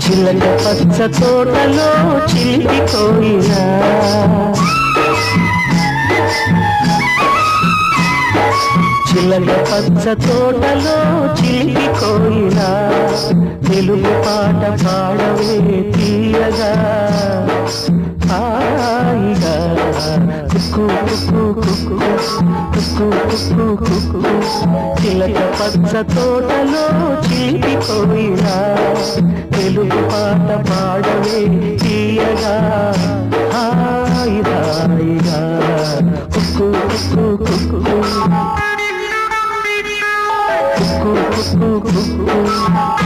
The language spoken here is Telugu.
చిలక పచ్చ తోటలో చిలిపి కోయిలా, చిలక పచ్చ తోటలో చిలిపి కోయిలా, తెలుగు పాట పాడవే తీయగా హాయిగా. కుక్కు కుక్కు కుక్కు కుక్కు కుక్కు కుక్కు, చిలక పచ్చ తోటలో చిలిపి కోయిలా, తెలుగు పాట పాడవే తీయగా హాయి హాయిగా. కుక్కు కుక్కు కుక్కు కుక్కు కుక్కు కుక్కు.